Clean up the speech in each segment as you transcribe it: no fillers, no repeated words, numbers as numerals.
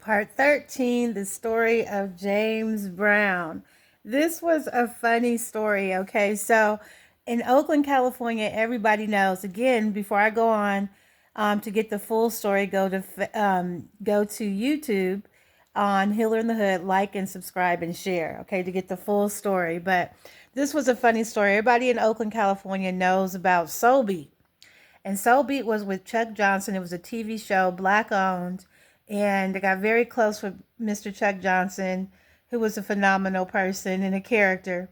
Part 13, the story of James Brown. This was a funny story, okay? So, in Oakland, California, everybody knows, again, before I go on, to get the full story, go to YouTube on Healer in the Hood, like and subscribe and share, okay, to get the full story. But this was a funny story. Everybody in Oakland, California knows about Soul Beat. And Soul Beat was with Chuck Johnson. It was a TV show, black owned. And I got very close with Mr. Chuck Johnson, who was a phenomenal person and a character.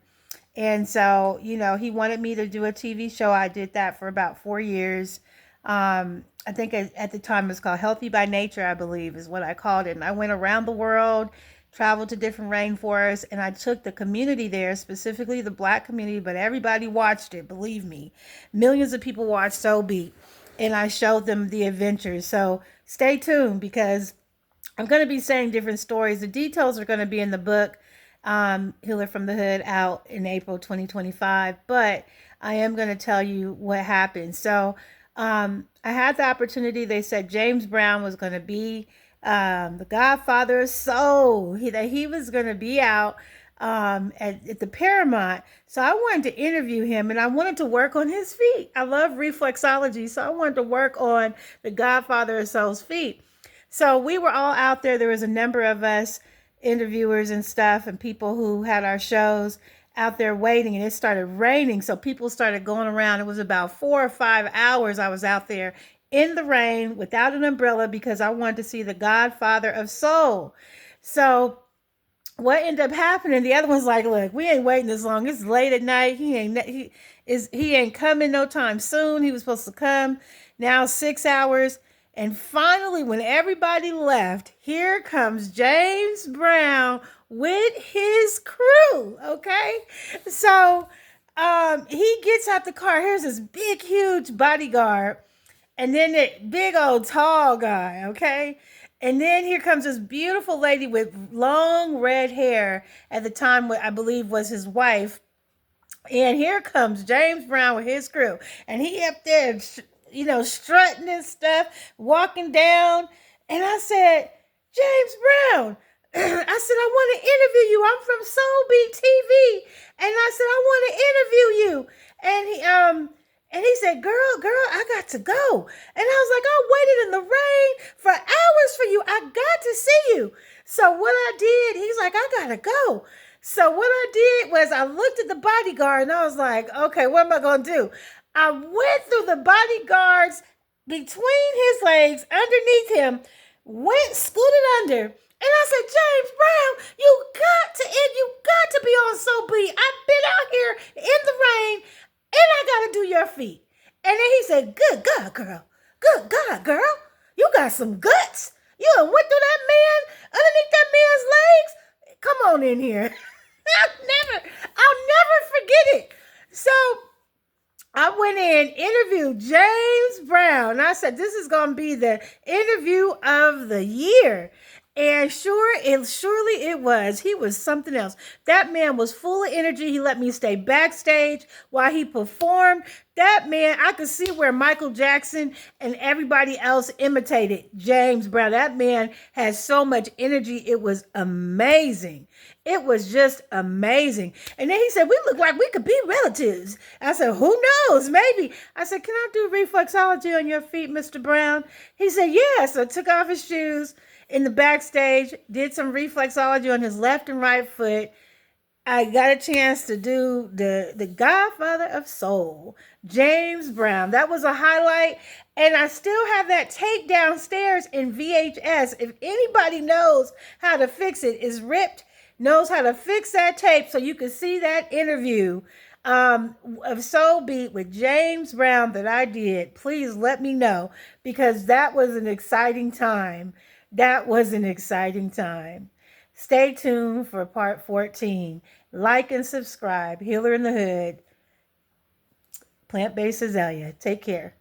And so, he wanted me to do a TV show. I did that for about 4 years. I think at the time it was called Healthy by Nature, I believe is what I called it. And I went around the world, traveled to different rainforests, and I took the community there, specifically the black community, but everybody watched it, believe me. Millions of people watched Soul Beat, and I showed them the adventures. So stay tuned because I'm going to be saying different stories. The details are going to be in the book, Healer from the Hood, out in April 2025. But I am going to tell you what happened. So I had the opportunity. They said James Brown was going to be the Godfather of Soul. That he was going to be out at the Paramount. So I wanted to interview him and I wanted to work on his feet. I love reflexology. So I wanted to work on the Godfather of Soul's feet. So we were all out there. There was a number of us interviewers and stuff and people who had our shows out there waiting, and it started raining. So people started going around. It was about 4 or 5 hours I was out there in the rain without an umbrella because I wanted to see the Godfather of Soul. So what ended up happening, the other one's like, look, we ain't waiting this long. It's late at night. He ain't coming no time soon. He was supposed to come now 6 hours. And finally, when everybody left, here comes James Brown with his crew, okay? So he gets out the car. Here's this big, huge bodyguard. And then that big old tall guy, okay? And then here comes this beautiful lady with long red hair. At the time, what I believe was his wife. And here comes James Brown with his crew. And he up there, strutting and stuff, walking down. And I said, James Brown, I said, I want to interview you. I'm from Soul Beat TV. And I said, I want to interview you. And he said, girl, I got to go. And I was like, I waited in the rain for hours for you. I got to see you. So what I did, he's like, I got to go. So what I did was I looked at the bodyguard and I was like, okay, what am I going to do? I went through the bodyguards between his legs, underneath him, scooted under. And I said, James Brown, you got to be on Soul Beat. I've been out here in the rain and I got to do your feet. And then he said, good God, girl. Good God, girl. You got some guts. You done went through that man, underneath that man's legs. Come on in here. I'll never forget it. So I went in, interviewed James Brown. And I said, this is going to be the interview of the year. And surely it was. He was something else. That man was full of energy. He let me stay backstage while he performed. That man, I could see where Michael Jackson and everybody else imitated James Brown. That man had so much energy. It was amazing. It was just amazing. And then he said, we look like we could be relatives. I said, who knows? Maybe. I said, can I do reflexology on your feet, Mr. Brown? He said, yeah. So I took off his shoes in the backstage, did some reflexology on his left and right foot. I got a chance to do the Godfather of Soul, James Brown. That was a highlight. And I still have that tape downstairs in VHS. If anybody knows how to fix it, is ripped, knows how to fix that tape so you can see that interview of Soul Beat with James Brown that I did. Please let me know because that was an exciting time. That was an exciting time. Stay tuned for part 14. Like and subscribe. Healer in the Hood. Plant-based azalea. Take care.